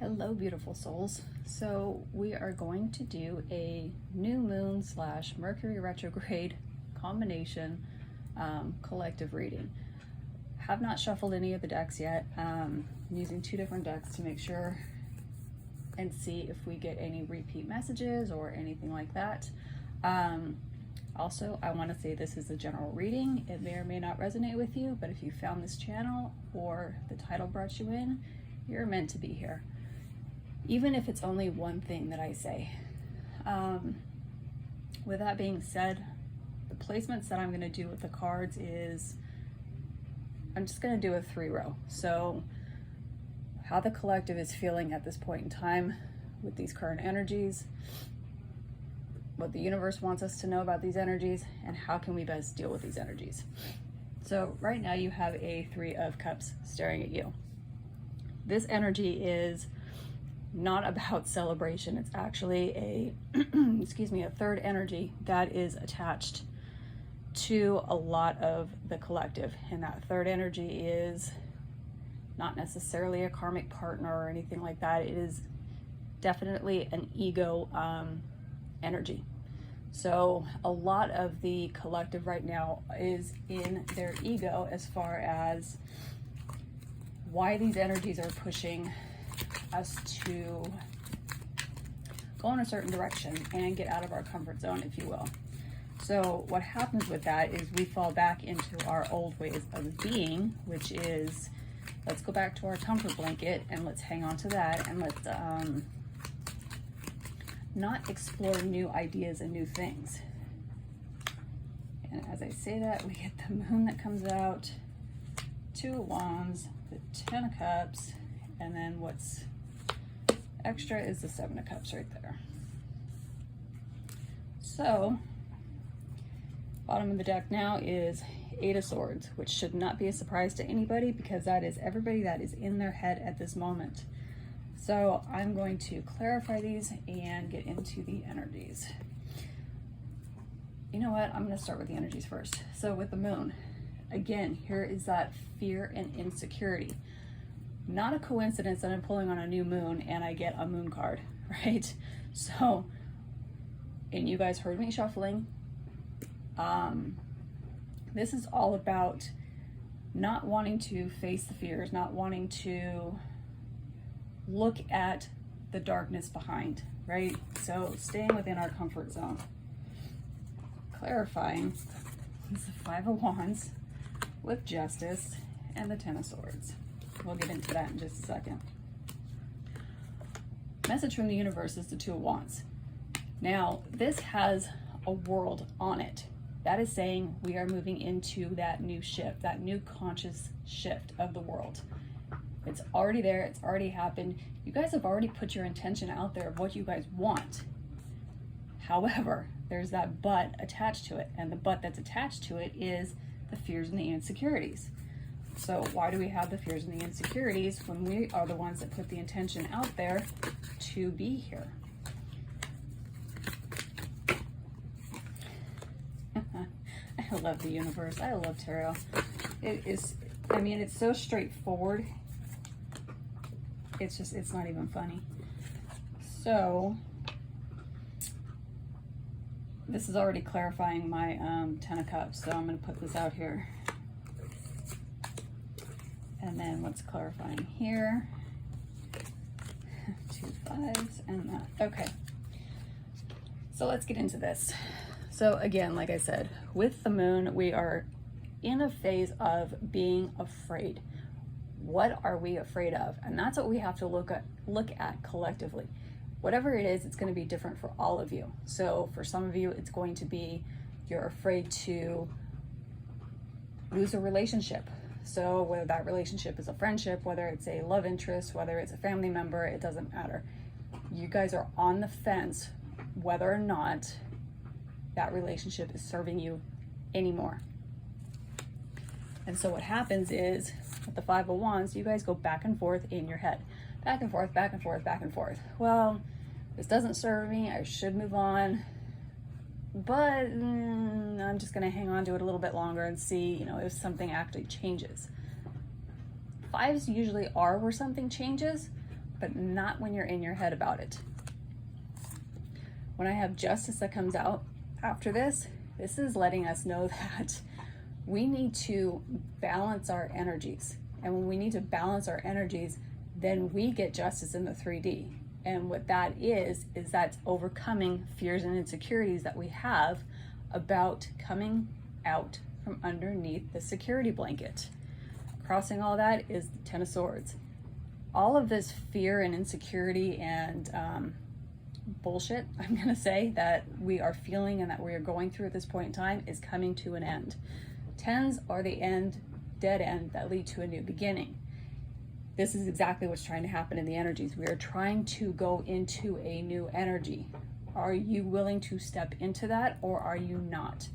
Hello, beautiful souls. So we are going to do a new moon / Mercury retrograde combination collective reading. Have not shuffled any of the decks yet. I'm using two different decks to make sure and see if we get any repeat messages or anything like that. Also, I want to say this is a general reading. It may or may not resonate with you, but if you found this channel or the title brought you in, you're meant to be here. Even if it's only one thing that I say. With that being said, the placements that I'm going to do with the cards is, I'm just going to do a 3-row. So how the collective is feeling at this point in time with these current energies, what the universe wants us to know about these energies, and how can we best deal with these energies. So right now you have a 3 of Cups staring at you. This energy is not about celebration. It's actually a a third energy that is attached to a lot of the collective, and that third energy is not necessarily a karmic partner or anything like that. It is definitely an ego energy. So a lot of the collective right now is in their ego as far as why these energies are pushing us to go in a certain direction and get out of our comfort zone, if you will. So what happens with that is we fall back into our old ways of being, which is, let's go back to our comfort blanket and let's hang on to that, and let's not explore new ideas and new things. And as I say that, we get the moon that comes out, 2 of Wands, the 10 of Cups, and then what's extra is the 7 of Cups right there. So bottom of the deck now is 8 of Swords, which should not be a surprise to anybody because that is everybody that is in their head at this moment. So I'm going to clarify these and get into the energies. You know what? I'm going to start with the energies first. So with the moon, again, here is that fear and insecurity. Not a coincidence that I'm pulling on a new moon and I get a moon card, right? So, and you guys heard me shuffling. This is all about not wanting to face the fears, not wanting to look at the darkness behind, right? So staying within our comfort zone. Clarifying is the 5 of Wands with Justice and the 10 of Swords. We'll get into that in just a second. Message from the universe is the 2 of Wands. Now, this has a world on it. That is saying we are moving into that new shift, that new conscious shift of the world. It's already there. It's already happened. You guys have already put your intention out there of what you guys want. However, there's that but attached to it. And the but that's attached to it is the fears and the insecurities. So why do we have the fears and the insecurities when we are the ones that put the intention out there to be here? I love the universe. I love tarot. It is, I mean, it's so straightforward. It's just, it's not even funny. So this is already clarifying my 10 of Cups. So I'm going to put this out here. And then what's clarifying here? 2 5s and that. Okay. So let's get into this. So again, like I said, with the moon, we are in a phase of being afraid. What are we afraid of? And that's what we have to look at collectively. Whatever it is, it's going to be different for all of you. So for some of you, it's going to be you're afraid to lose a relationship. So whether that relationship is a friendship, whether it's a love interest, whether it's a family member, it doesn't matter. You guys are on the fence whether or not that relationship is serving you anymore. And so what happens is with the 5 of Wands, you guys go back and forth in your head. Back and forth, back and forth, back and forth. Well, this doesn't serve me. I should move on. But I'm just going to hang on to it a little bit longer and see, you know, if something actually changes. 5s usually are where something changes, but not when you're in your head about it. When I have justice that comes out after this, this is letting us know that we need to balance our energies. And when we need to balance our energies, then we get justice in the 3D. And what that is that's overcoming fears and insecurities that we have about coming out from underneath the security blanket. Crossing all that is the Ten of Swords. All of this fear and insecurity and bullshit, I'm gonna say, that we are feeling and that we are going through at this point in time is coming to an end. Tens are the end, dead end that lead to a new beginning. This is exactly what's trying to happen in the energies. We are trying to go into a new energy. Are you willing to step into that, or are you not?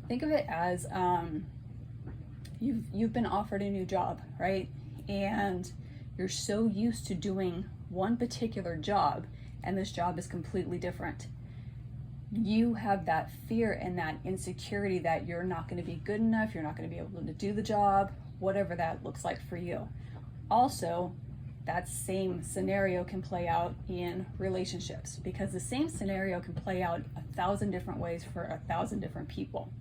Think of it as you've been offered a new job, right? And you're so used to doing one particular job, and this job is completely different. You have that fear and that insecurity that you're not going to be good enough, you're not going to be able to do the job, whatever that looks like for you. Also, that same scenario can play out in relationships, because the same scenario can play out 1,000 different ways for 1,000 different people.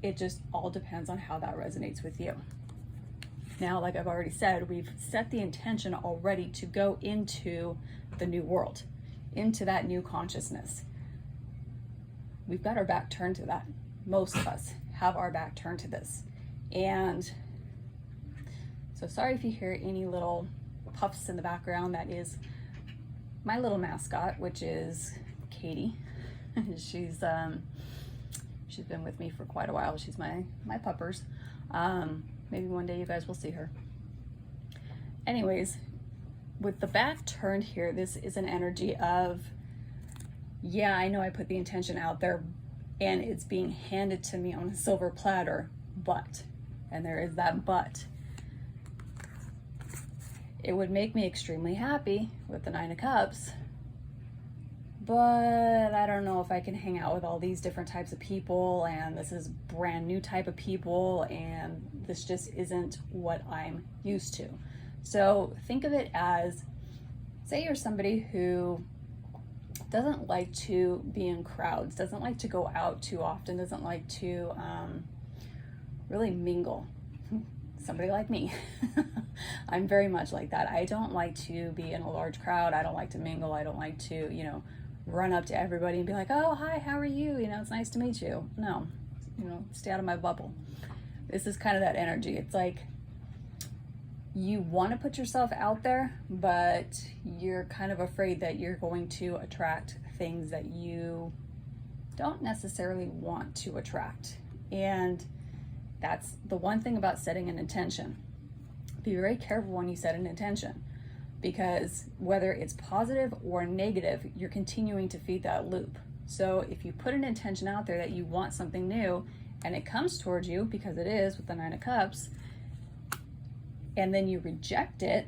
It just all depends on how that resonates with you. Now, like I've already said, we've set the intention already to go into the new world, into that new consciousness. We've got our back turned to that. Most of us have our back turned to this. And so sorry if you hear any little puffs in the background. That is my little mascot, which is Katie. She's been with me for quite a while. She's my puppers. Maybe one day you guys will see her. Anyways, with the back turned here, this is an energy of, yeah, I know I put the intention out there and it's being handed to me on a silver platter, but, and there is that but. It would make me extremely happy with the Nine of Cups, but I don't know if I can hang out with all these different types of people, and this is brand new type of people, and this just isn't what I'm used to. So think of it as, say you're somebody who doesn't like to be in crowds, doesn't like to go out too often, doesn't like to really mingle. Somebody like me. I'm very much like that. I don't like to be in a large crowd. I don't like to mingle. I don't like to, run up to everybody and be like, oh, hi, how are you? It's nice to meet you. No, stay out of my bubble. This is kind of that energy. It's like you want to put yourself out there, but you're kind of afraid that you're going to attract things that you don't necessarily want to attract. And that's the one thing about setting an intention. Be very careful when you set an intention, because whether it's positive or negative, you're continuing to feed that loop. So if you put an intention out there that you want something new and it comes towards you, because it is with the Nine of Cups, and then you reject it,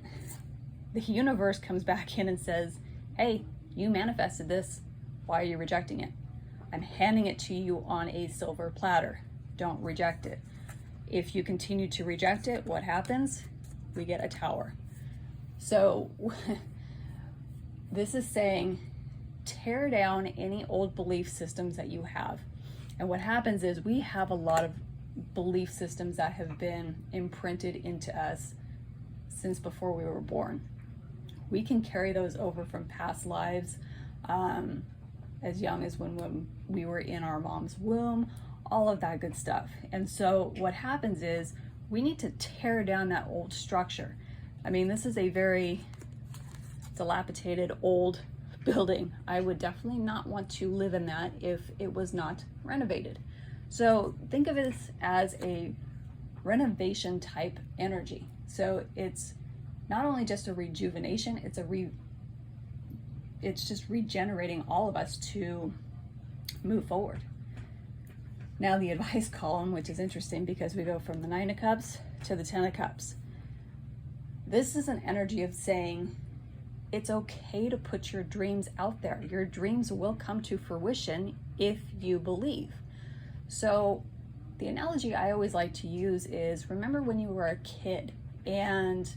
the universe comes back in and says, hey, you manifested this. Why are you rejecting it? I'm handing it to you on a silver platter. Don't reject it. If you continue to reject it, what happens? We get a tower. So this is saying, tear down any old belief systems that you have. And what happens is we have a lot of belief systems that have been imprinted into us since before we were born. We can carry those over from past lives, as young as when we were in our mom's womb, all of that good stuff. And so what happens is we need to tear down that old structure. I mean, this is a very dilapidated old building. I would definitely not want to live in that if it was not renovated. So think of it as a renovation type energy. So it's not only just a rejuvenation, it's just regenerating all of us to move forward. Now the advice column, which is interesting because we go from the Nine of Cups to the Ten of Cups. This is an energy of saying it's okay to put your dreams out there. Your dreams will come to fruition if you believe. So the analogy I always like to use is, remember when you were a kid and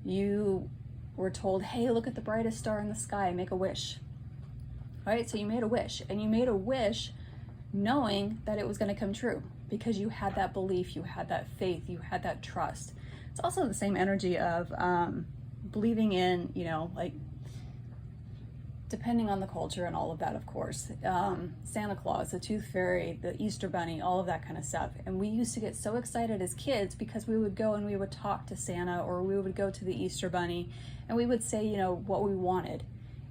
you were told, hey, look at the brightest star in the sky, make a wish. Right? So you made a wish, and you made a wish knowing that it was going to come true because you had that belief, you had that faith, you had that trust. It's also the same energy of believing in, you know, like, depending on the culture and all of that, of course, Santa Claus, the Tooth Fairy, the Easter Bunny, all of that kind of stuff. And we used to get so excited as kids because we would go and we would talk to Santa, or we would go to the Easter Bunny and we would say, you know, what we wanted.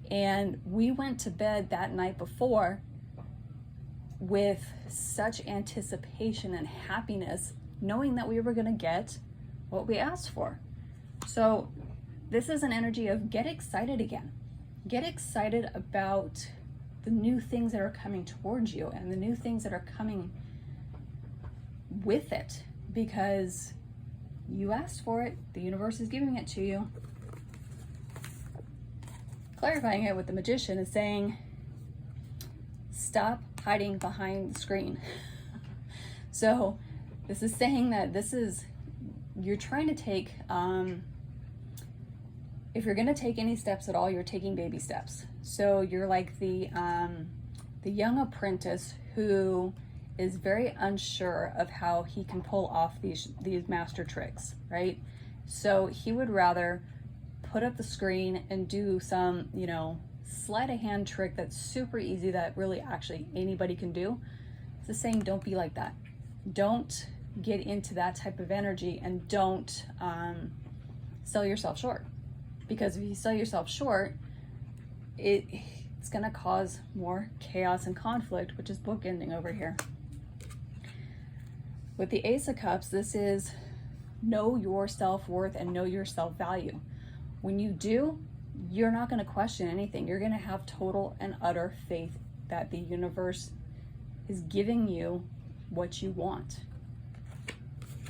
And we went to bed that night before with such anticipation and happiness, knowing that we were going to get what we asked for. So this is an energy of get excited again. Get excited about the new things that are coming towards you and the new things that are coming with it, because you asked for it. The universe is giving it to you. Clarifying it with the Magician is saying, stop hiding behind the screen. So this is saying that you're trying to take, if you're going to take any steps at all, you're taking baby steps. So you're like the young apprentice who is very unsure of how he can pull off these master tricks, right? So he would rather put up the screen and do some, you know, sleight of hand trick that's super easy that really actually anybody can do. It's the saying, don't be like that. Don't get into that type of energy, and don't sell yourself short. Because if you sell yourself short, it's going to cause more chaos and conflict, which is bookending over here. With the Ace of Cups, this is know your self-worth and know your self-value. When you do, you're not going to question anything. You're going to have total and utter faith that the universe is giving you what you want.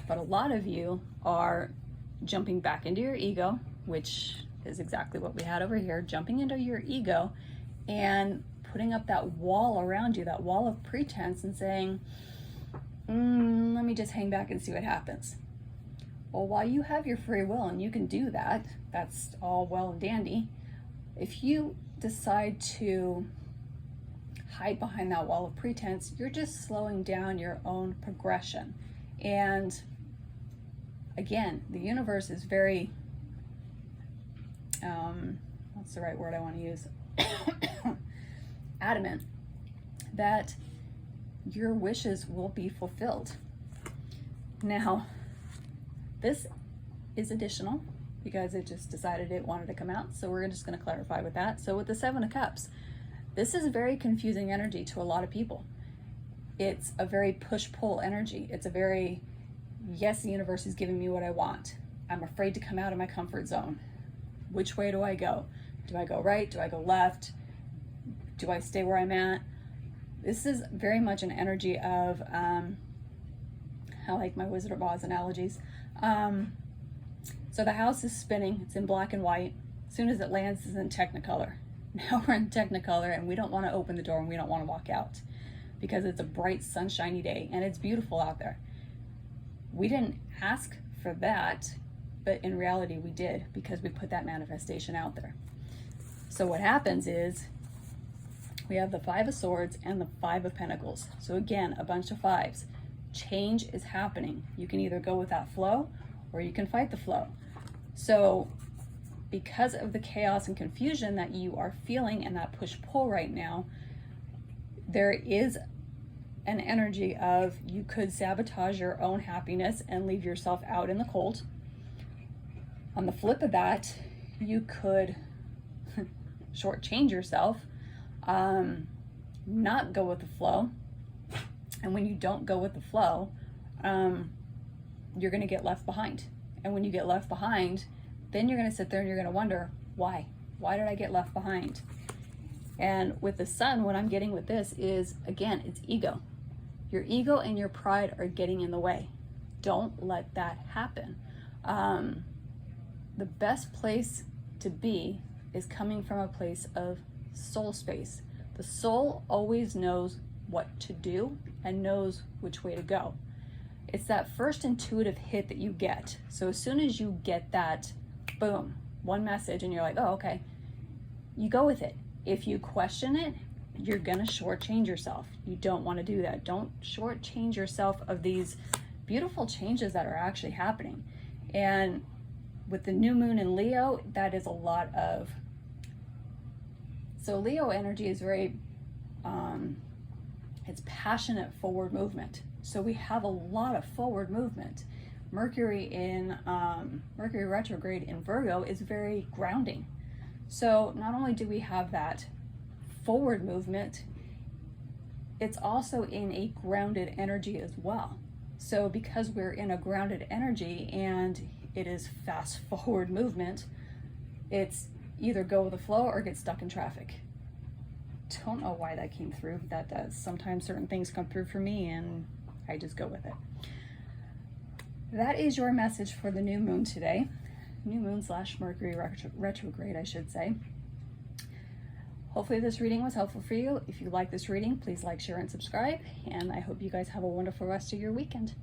But a lot of you are jumping back into your ego, which is exactly what we had over here, jumping into your ego and putting up that wall around you, that wall of pretense, and saying, let me just hang back and see what happens. Well, while you have your free will and you can do that, that's all well and dandy. If you decide to hide behind that wall of pretense, you're just slowing down your own progression. And again, the universe is very, what's the right word I want to use? Adamant that your wishes will be fulfilled. Now, this is additional because it just decided it wanted to come out. So we're just going to clarify with that. So with the Seven of Cups, this is a very confusing energy to a lot of people. It's a very push-pull energy. It's a very, yes, the universe is giving me what I want. I'm afraid to come out of my comfort zone. Which way do I go? Do I go right? Do I go left? Do I stay where I'm at? This is very much an energy of, I like my Wizard of Oz analogies. So the house is spinning, it's in black and white. As soon as it lands, it's in Technicolor. Now we're in Technicolor and we don't want to open the door and we don't want to walk out because it's a bright, sunshiny day and it's beautiful out there. We didn't ask for that, but in reality we did because we put that manifestation out there. So what happens is we have the Five of Swords and the Five of Pentacles. So again, a bunch of fives. Change is happening. You can either go with that flow or you can fight the flow. So because of the chaos and confusion that you are feeling and that push-pull right now, there is an energy of you could sabotage your own happiness and leave yourself out in the cold. On the flip of that, you could shortchange yourself, not go with the flow. And when you don't go with the flow, you're going to get left behind. And when you get left behind, then you're going to sit there and you're going to wonder, why? Why did I get left behind? And with the Sun, what I'm getting with this is, again, it's ego. Your ego and your pride are getting in the way. Don't let that happen. The best place to be is coming from a place of soul space. The soul always knows what to do and knows which way to go. It's that first intuitive hit that you get. So as soon as you get that, boom, one message and you're like, oh, okay, you go with it. If you question it, you're gonna shortchange yourself. You don't want to do that. Don't shortchange yourself of these beautiful changes that are actually happening. And with the new moon in Leo, that is a lot of, so Leo energy is very, it's passionate forward movement. So we have a lot of forward movement. Mercury retrograde in Virgo is very grounding. So not only do we have that forward movement, it's also in a grounded energy as well. So because we're in a grounded energy and it is fast forward movement, it's either go with the flow or get stuck in traffic. Don't know why that came through. That does. Sometimes certain things come through for me and I just go with it. That is your message for the new moon today. New moon / Mercury retrograde, I should say. Hopefully this reading was helpful for you. If you like this reading, please like, share, and subscribe. And I hope you guys have a wonderful rest of your weekend.